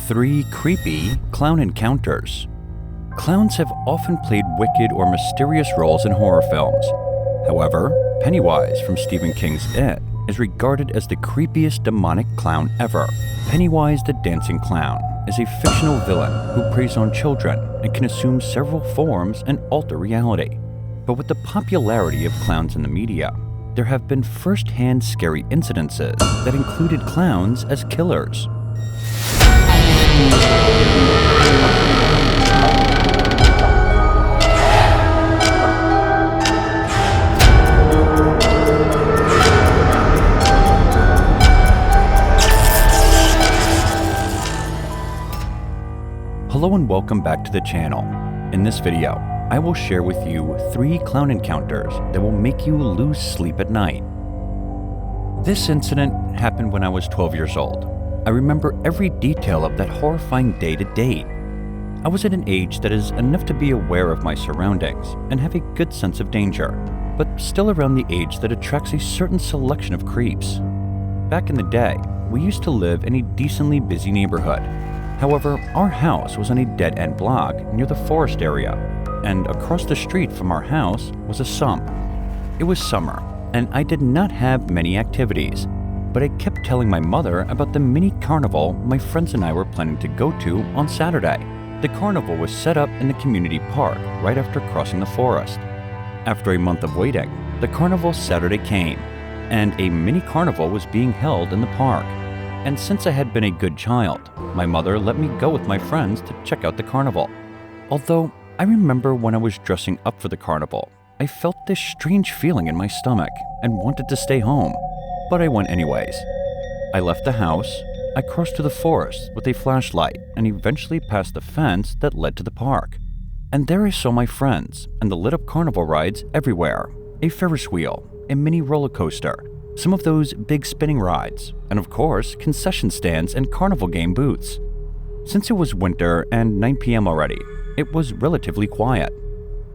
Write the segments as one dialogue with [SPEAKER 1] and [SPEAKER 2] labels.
[SPEAKER 1] 3 creepy clown encounters. Clowns have often played wicked or mysterious roles in horror films. However, Pennywise from Stephen King's It is regarded as the creepiest demonic clown ever. Pennywise the Dancing Clown is a fictional villain who preys on children and can assume several forms and alter reality. But with the popularity of clowns in the media, there have been first-hand scary incidences that included clowns as killers. Hello and welcome back to the channel. In this video, I will share with you 3 clown encounters that will make you lose sleep at night. This incident happened when I was 12 years old. I remember every detail of that horrifying day to date. I was at an age that is enough to be aware of my surroundings and have a good sense of danger, but still around the age that attracts a certain selection of creeps. Back in the day, we used to live in a decently busy neighborhood. However, our house was on a dead-end block near the forest area, and across the street from our house was a sump. It was summer, and I did not have many activities, but I kept telling my mother about the mini carnival my friends and I were planning to go to on Saturday. The carnival was set up in the community park right after crossing the forest. After a month of waiting, the carnival Saturday came, and a mini carnival was being held in the park. And since I had been a good child, my mother let me go with my friends to check out the carnival. Although I remember when I was dressing up for the carnival, I felt this strange feeling in my stomach and wanted to stay home, but I went anyways. I left the house, I crossed to the forest with a flashlight and eventually passed the fence that led to the park. And there I saw my friends and the lit-up carnival rides everywhere, a Ferris wheel, a mini roller coaster, some of those big spinning rides, and of course, concession stands and carnival game booths. Since it was winter and 9 p.m. already, it was relatively quiet.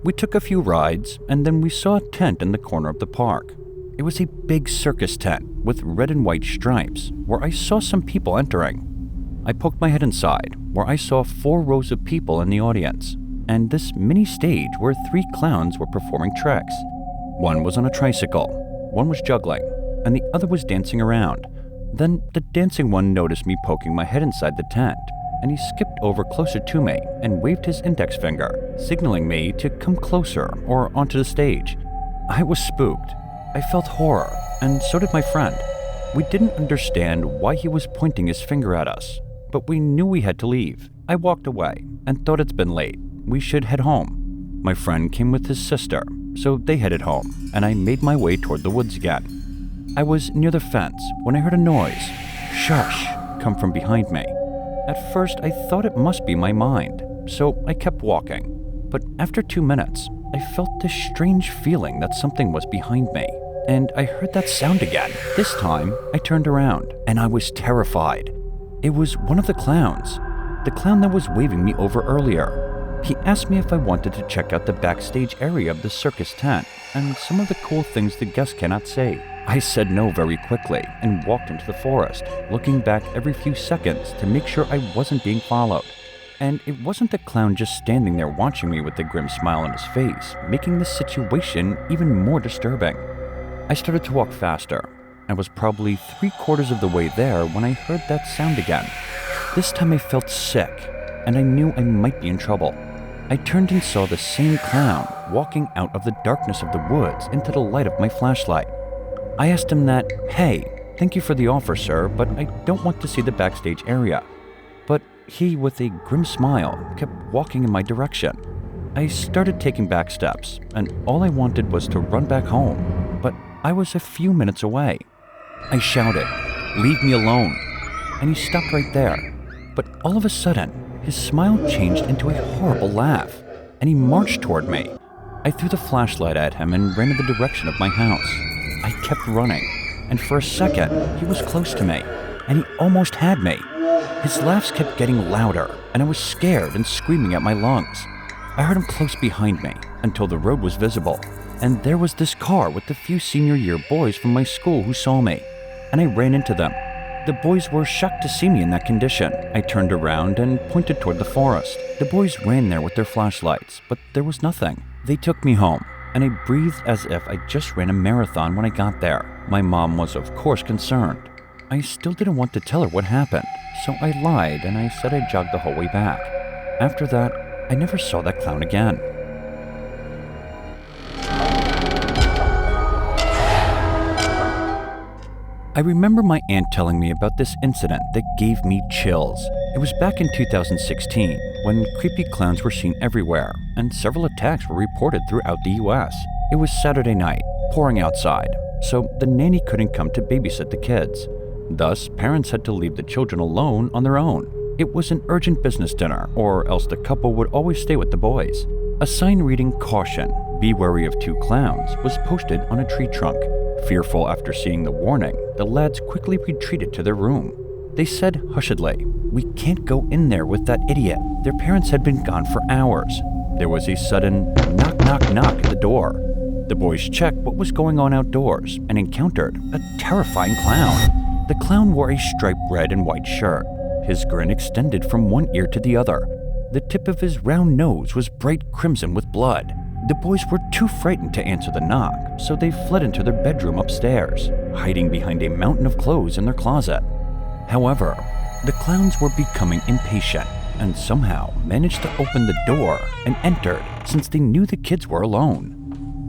[SPEAKER 1] We took a few rides, and then we saw a tent in the corner of the park. It was a big circus tent with red and white stripes, where I saw some people entering. I poked my head inside, where I saw 4 rows of people in the audience, and this mini stage where 3 clowns were performing tricks. One was on a tricycle, one was juggling, and the other was dancing around. Then the dancing one noticed me poking my head inside the tent, and he skipped over closer to me and waved his index finger, signaling me to come closer or onto the stage. I was spooked. I felt horror, and so did my friend. We didn't understand why he was pointing his finger at us, but we knew we had to leave. I walked away and thought it's been late. We should head home. My friend came with his sister, so they headed home, and I made my way toward the woods again. I was near the fence when I heard a noise, shush, come from behind me. At first, I thought it must be my mind, so I kept walking. But after 2 minutes, I felt this strange feeling that something was behind me, and I heard that sound again. This time, I turned around, and I was terrified. It was one of the clowns, the clown that was waving me over earlier. He asked me if I wanted to check out the backstage area of the circus tent and some of the cool things the guests cannot say. I said no very quickly and walked into the forest, looking back every few seconds to make sure I wasn't being followed. And it wasn't the clown just standing there watching me with a grim smile on his face, making the situation even more disturbing. I started to walk faster. I was probably 3/4 of the way there when I heard that sound again. This time I felt sick, and I knew I might be in trouble. I turned and saw the same clown walking out of the darkness of the woods into the light of my flashlight. I asked him that, "Hey, thank you for the offer, sir, but I don't want to see the backstage area." But he, with a grim smile, kept walking in my direction. I started taking back steps, and all I wanted was to run back home, but I was a few minutes away. I shouted, "Leave me alone," and he stopped right there. But all of a sudden, his smile changed into a horrible laugh, and he marched toward me. I threw the flashlight at him and ran in the direction of my house. I kept running, and for a second, he was close to me, and he almost had me. His laughs kept getting louder, and I was scared and screaming at my lungs. I heard him close behind me until the road was visible, and there was this car with a few senior year boys from my school who saw me, and I ran into them. The boys were shocked to see me in that condition. I turned around and pointed toward the forest. The boys ran there with their flashlights, but there was nothing. They took me home, and I breathed as if I just ran a marathon when I got there. My mom was, of course, concerned. I still didn't want to tell her what happened, so I lied and I said I jogged the whole way back. After that, I never saw that clown again. I remember my aunt telling me about this incident that gave me chills. It was back in 2016 when creepy clowns were seen everywhere and several attacks were reported throughout the US. It was Saturday night, pouring outside, so the nanny couldn't come to babysit the kids. Thus, parents had to leave the children alone on their own. It was an urgent business dinner, or else the couple would always stay with the boys. A sign reading "Caution, be wary of 2 clowns" was posted on a tree trunk. Fearful after seeing the warning, the lads quickly retreated to their room. They said hushedly, "We can't go in there with that idiot." Their parents had been gone for hours. There was a sudden knock, knock, knock at the door. The boys checked what was going on outdoors and encountered a terrifying clown. The clown wore a striped red and white shirt. His grin extended from one ear to the other. The tip of his round nose was bright crimson with blood. The boys were too frightened to answer the knock, so they fled into their bedroom upstairs, hiding behind a mountain of clothes in their closet. However, the clowns were becoming impatient and somehow managed to open the door and entered since they knew the kids were alone.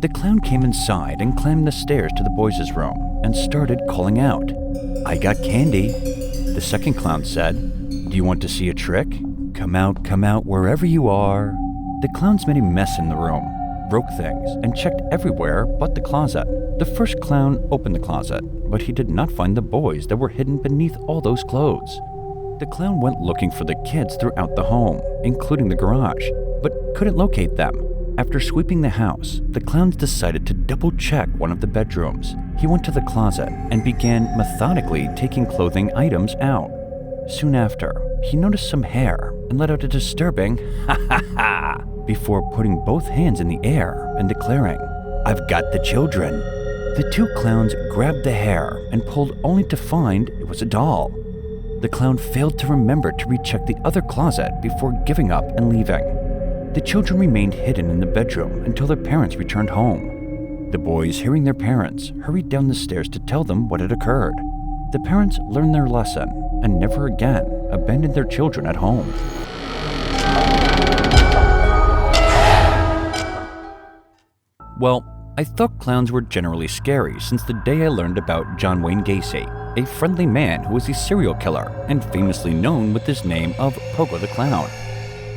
[SPEAKER 1] The clown came inside and climbed the stairs to the boys' room and started calling out, "I got candy." The second clown said, "Do you want to see a trick? Come out wherever you are." The clowns made a mess in the room, broke things, and checked everywhere but the closet. The first clown opened the closet, but he did not find the boys that were hidden beneath all those clothes. The clown went looking for the kids throughout the home, including the garage, but couldn't locate them. After sweeping the house, the clowns decided to double-check one of the bedrooms. He went to the closet and began methodically taking clothing items out. Soon after, he noticed some hair and let out a disturbing "ha ha ha" before putting both hands in the air and declaring, "I've got the children." The 2 clowns grabbed the hair and pulled only to find it was a doll. The clown failed to remember to recheck the other closet before giving up and leaving. The children remained hidden in the bedroom until their parents returned home. The boys, hearing their parents, hurried down the stairs to tell them what had occurred. The parents learned their lesson and never again abandoned their children at home. Well, I thought clowns were generally scary since the day I learned about John Wayne Gacy, a friendly man who was a serial killer and famously known with his name of Pogo the Clown.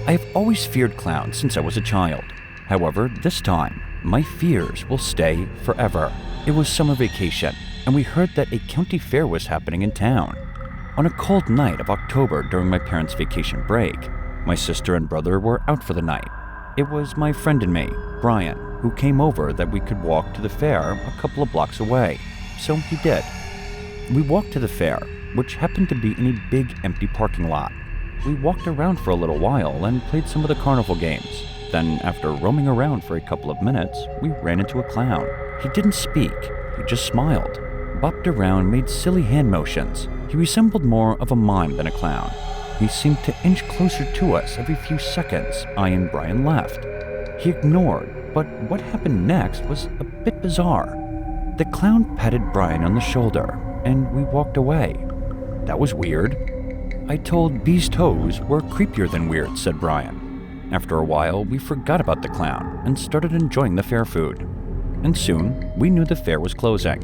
[SPEAKER 1] I have always feared clowns since I was a child. However, this time, my fears will stay forever. It was summer vacation, and we heard that a county fair was happening in town. On a cold night of October during my parents' vacation break, my sister and brother were out for the night. It was my friend and me, Brian, who came over that we could walk to the fair a couple of blocks away, so he did. We walked to the fair, which happened to be in a big empty parking lot. We walked around for a little while and played some of the carnival games. Then, after roaming around for a couple of minutes, we ran into a clown. He didn't speak, he just smiled, bopped around, made silly hand motions. He resembled more of a mime than a clown. He seemed to inch closer to us every few seconds I and Brian left. He ignored, but what happened next was a bit bizarre. The clown patted Brian on the shoulder, and we walked away. That was weird. I told B's toes were creepier than weird, said Brian. After a while, we forgot about the clown and started enjoying the fair food. And soon, we knew the fair was closing.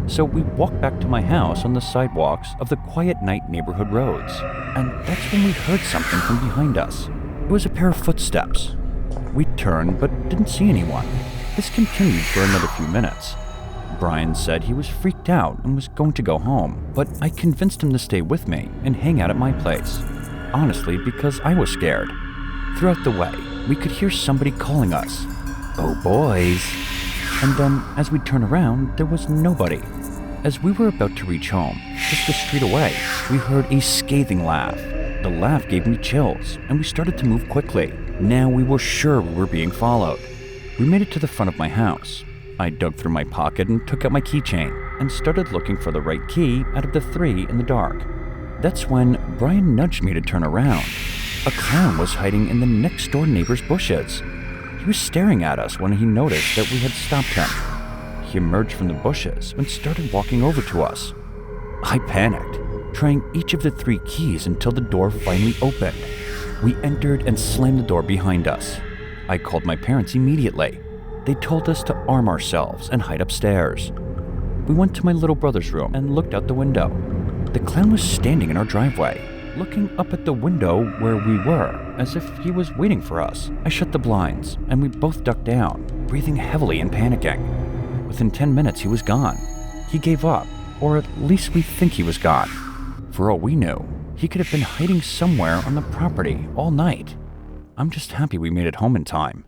[SPEAKER 1] So we walked back to my house on the sidewalks of the quiet night neighborhood roads. And that's when we heard something from behind us. It was a pair of footsteps. We turned but didn't see anyone. This continued for another few minutes. Brian said he was freaked out and was going to go home, but I convinced him to stay with me and hang out at my place. Honestly, because I was scared. Throughout the way, we could hear somebody calling us, "Oh boys." And then, as we turned around, there was nobody. As we were about to reach home, just a street away, we heard a scathing laugh. The laugh gave me chills, and we started to move quickly. Now we were sure we were being followed. We made it to the front of my house. I dug through my pocket and took out my keychain. and started looking for the right key out of the three in the dark. That's when Brian nudged me to turn around. A clown was hiding in the next door neighbor's bushes. He was staring at us when he noticed that we had stopped him. He emerged from the bushes and started walking over to us. I panicked, trying each of the three keys until the door finally opened. We entered and slammed the door behind us. I called my parents immediately. They told us to arm ourselves and hide upstairs. We went to my little brother's room and looked out the window. The clown was standing in our driveway, looking up at the window where we were, as if he was waiting for us. I shut the blinds, and we both ducked down, breathing heavily and panicking. Within 10 minutes, he was gone. He gave up, or at least we think he was gone. For all we knew, he could have been hiding somewhere on the property all night. I'm just happy we made it home in time.